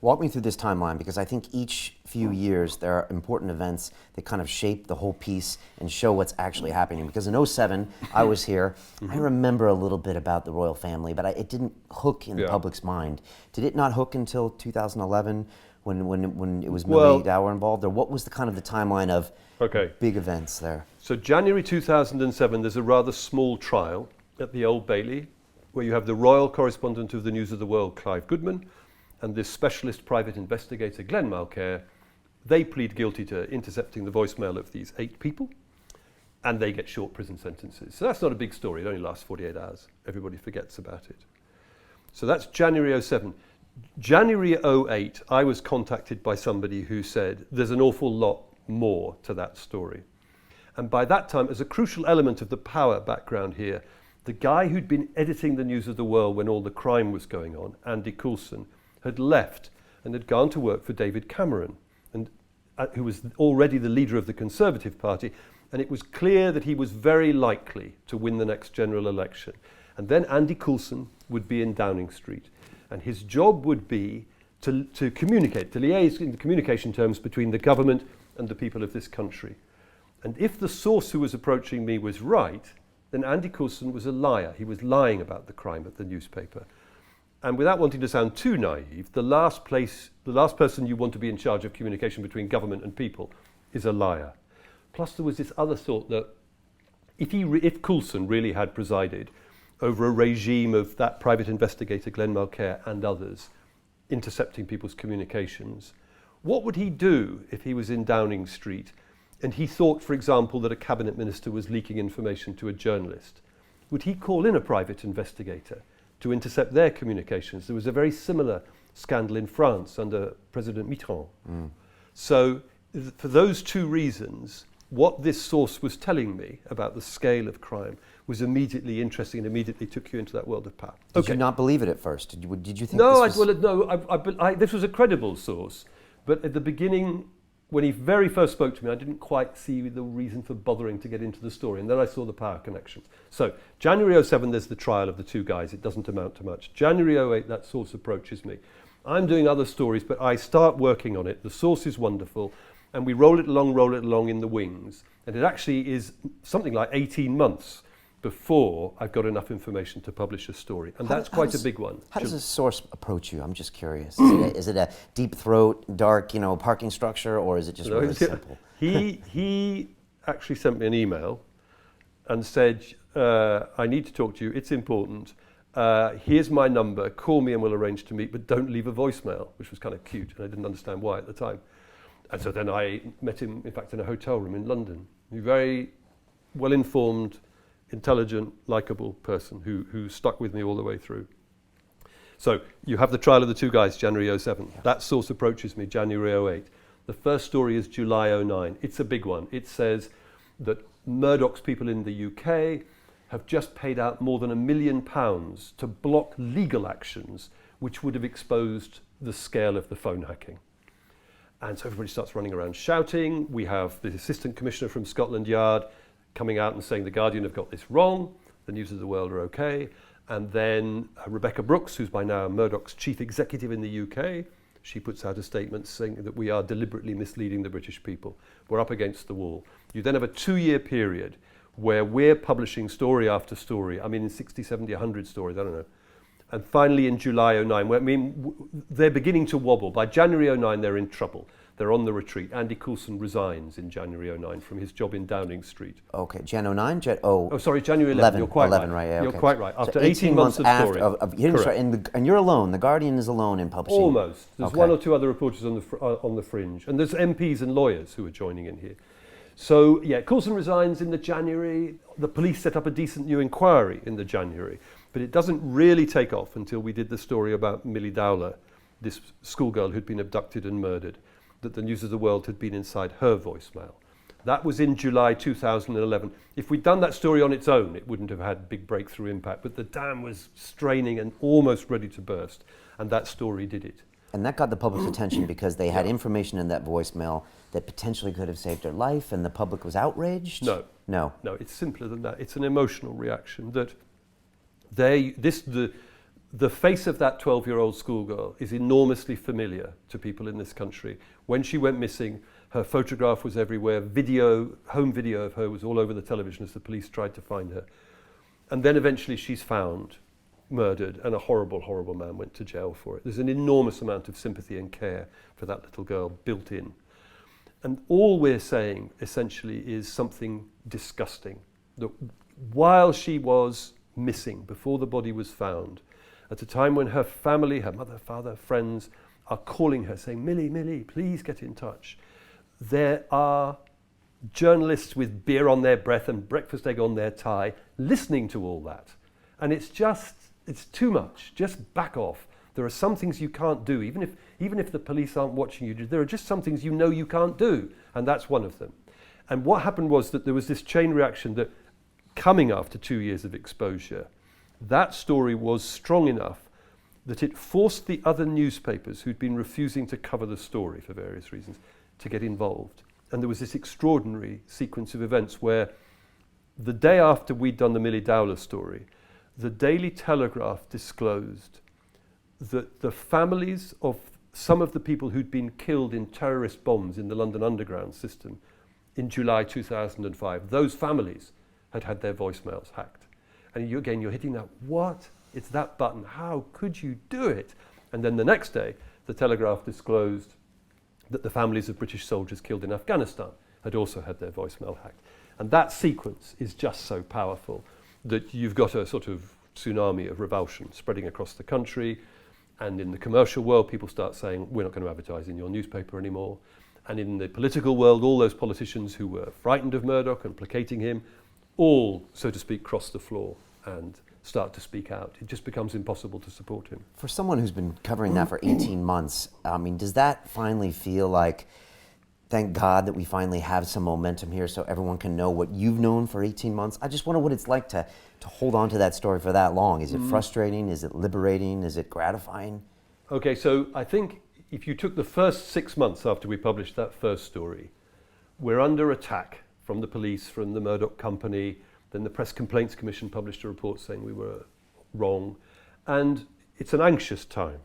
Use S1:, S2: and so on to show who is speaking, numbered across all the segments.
S1: Walk me through this timeline, because I think each few years there are important events that kind of shape the whole piece and show what's actually happening. Because in '07, I was here. I remember a little bit about the royal family, but it didn't hook in the public's mind. Did it not hook until 2011 when it was Millie Dowler involved? Or what was the kind of the timeline of big events there?
S2: So January 2007, there's a rather small trial at the Old Bailey where you have the royal correspondent of the News of the World, Clive Goodman, and this specialist private investigator, Glenn Malcare. They plead guilty to intercepting the voicemail of these 8 people, and they get short prison sentences. So that's not a big story. It only lasts 48 hours. Everybody forgets about it. So that's January '07. January '08, I was contacted by somebody who said, there's an awful lot more to that story. And by that time, as a crucial element of the power background here, the guy who'd been editing the News of the World when all the crime was going on, Andy Coulson, had left and had gone to work for David Cameron, and who was already the leader of the Conservative Party, and it was clear that he was very likely to win the next general election. And then Andy Coulson would be in Downing Street, and his job would be to communicate, to liaise in the communication terms between the government and the people of this country. And if the source who was approaching me was right, then Andy Coulson was a liar. He was lying about the crime at the newspaper. And without wanting to sound too naive, the last person you want to be in charge of communication between government and people is a liar. Plus there was this other thought that if Coulson really had presided over a regime of that private investigator Glenn Malcare and others intercepting people's communications, what would he do if he was in Downing Street and he thought, for example, that a cabinet minister was leaking information to a journalist? Would he call in a private investigator to intercept their communications? There was a very similar scandal in France under President Mitterrand. So for those two reasons, what this source was telling me about the scale of crime was immediately interesting and immediately took you into that world of power.
S1: Did you not believe it at first? Did you think
S2: no,
S1: this was...
S2: this was a credible source. But at the beginning, when he very first spoke to me, I didn't quite see the reason for bothering to get into the story. And then I saw the power connections. So January '07, there's the trial of the 2 guys. It doesn't amount to much. January '08, that source approaches me. I'm doing other stories, but I start working on it. The source is wonderful. And we roll it along in the wings. And it actually is something like 18 months before I've got enough information to publish a story. And that's quite a big one.
S1: How does a source approach you? I'm just curious. Is it a deep throat, dark, parking structure, or is it just really simple?
S2: He actually sent me an email and said, I need to talk to you, it's important. Here's my number, call me and we'll arrange to meet, but don't leave a voicemail, which was kind of cute, and I didn't understand why at the time. And so then I met him, in fact, in a hotel room in London. A very well-informed, intelligent, likable person who stuck with me all the way through. So you have the trial of the 2 guys, January '07. Yeah. That source approaches me, January '08. The first story is July '09. It's a big one. It says that Murdoch's people in the UK have just paid out more than £1 million to block legal actions which would have exposed the scale of the phone hacking. And so everybody starts running around shouting. We have the Assistant Commissioner from Scotland Yard coming out and saying the Guardian have got this wrong, the News of the World are okay. And then Rebecca Brooks, who's by now Murdoch's chief executive in the UK, she puts out a statement saying that we are deliberately misleading the British people. We're up against the wall. You then have a 2-year period where we're publishing story after story. I mean, in 60, 70, 100 stories, I don't know. And finally in July '09, they're beginning to wobble. By January '09, they're in trouble. They're on the retreat. Andy Coulson resigns in January '09 from his job in Downing Street.
S1: Okay, Jan '09?
S2: Sorry, January 11. You're quite
S1: 11,
S2: right.
S1: Yeah,
S2: You're
S1: okay.
S2: quite right. After
S1: So
S2: 18 months of story.
S1: And you're alone. The Guardian is alone in publishing.
S2: Almost. There's 1 or 2 other reporters on the fringe. And there's MPs and lawyers who are joining in here. So, yeah, Coulson resigns in the January. The police set up a decent new inquiry in the January. But it doesn't really take off until we did the story about Millie Dowler, this schoolgirl who'd been abducted and murdered, that the News of the World had been inside her voicemail. That was in July 2011. If we'd done that story on its own, it wouldn't have had big breakthrough impact, but the dam was straining and almost ready to burst, and that story did it.
S1: And that got the public's attention because they had information in that voicemail that potentially could have saved her life, and the public was outraged? No,
S2: it's simpler than that. It's an emotional reaction that the The face of that 12-year-old schoolgirl is enormously familiar to people in this country. When she went missing, her photograph was everywhere. Home video of her was all over the television as the police tried to find her. And then eventually she's found, murdered, and a horrible, horrible man went to jail for it. There's an enormous amount of sympathy and care for that little girl built in. And all we're saying, essentially, is something disgusting. That while she was missing, before the body was found, at a time when her family, her mother, father, friends, are calling her, saying, Millie, Millie, please get in touch. There are journalists with beer on their breath and breakfast egg on their tie, listening to all that. And it's too much. Just back off. There are some things you can't do, even if the police aren't watching you. There are just some things you know you can't do, and that's one of them. And what happened was that there was this chain reaction that, coming after 2 years of exposure, that story was strong enough that it forced the other newspapers who'd been refusing to cover the story for various reasons to get involved. And there was this extraordinary sequence of events where the day after we'd done the Millie Dowler story, the Daily Telegraph disclosed that the families of some of the people who'd been killed in terrorist bombs in the London Underground system in July 2005, those families had had their voicemails hacked. And you're hitting that, what? It's that button. How could you do it? And then the next day, the Telegraph disclosed that the families of British soldiers killed in Afghanistan had also had their voicemail hacked. And that sequence is just so powerful that you've got a sort of tsunami of revulsion spreading across the country. And in the commercial world, people start saying, we're not going to advertise in your newspaper anymore. And in the political world, all those politicians who were frightened of Murdoch and placating him, all, so to speak, cross the floor and start to speak out. It just becomes impossible to support him.
S1: For someone who's been covering that for 18 months, I mean, does that finally feel like, thank God that we finally have some momentum here so everyone can know what you've known for 18 months? I just wonder what it's like to hold on to that story for that long. Is it frustrating? Is it liberating? Is it gratifying?
S2: Okay, so I think if you took the first 6 months after we published that first story, we're under attack from the police, from the Murdoch company. Then the Press Complaints Commission published a report saying we were wrong. And it's an anxious time.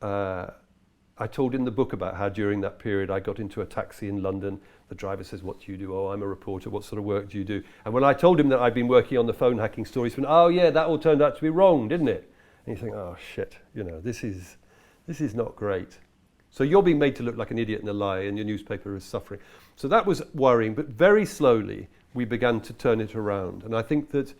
S2: I told in the book about how during that period I got into a taxi in London. The driver says, what do you do? Oh, I'm a reporter. What sort of work do you do? And when I told him that I'd been working on the phone hacking stories, he went, oh yeah, that all turned out to be wrong, didn't it? And you think, oh shit, this is not great. So you're being made to look like an idiot and a liar, and your newspaper is suffering. So that was worrying, but very slowly we began to turn it around. And I think that,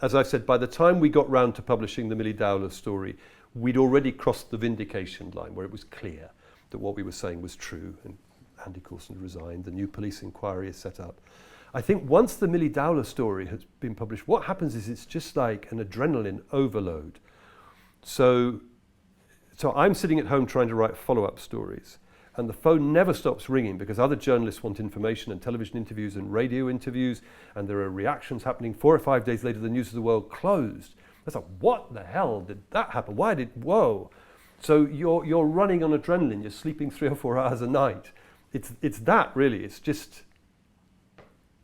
S2: as I said, by the time we got round to publishing the Millie Dowler story, we'd already crossed the vindication line where it was clear that what we were saying was true, and Andy Coulson resigned, the new police inquiry is set up. I think once the Millie Dowler story has been published, what happens is it's just like an adrenaline overload. So I'm sitting at home trying to write follow-up stories, and the phone never stops ringing because other journalists want information and television interviews and radio interviews, and there are reactions happening. 4 or 5 days later, the News of the World closed. It's like, what the hell did that happen? Whoa. So you're running on adrenaline, you're sleeping 3 or 4 hours a night. It's that really, it's just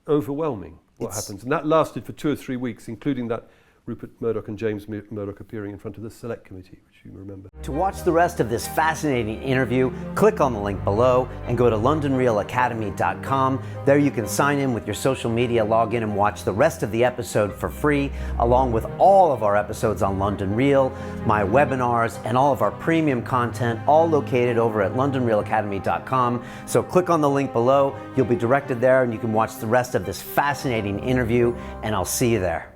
S2: overwhelming what happens. And that lasted for 2 or 3 weeks, including that Rupert Murdoch and James Murdoch appearing in front of the Select Committee, which you remember.
S1: To watch the rest of this fascinating interview, click on the link below and go to londonrealacademy.com. There you can sign in with your social media login and watch the rest of the episode for free, along with all of our episodes on London Real, my webinars, and all of our premium content, all located over at londonrealacademy.com. So click on the link below, you'll be directed there, and you can watch the rest of this fascinating interview, and I'll see you there.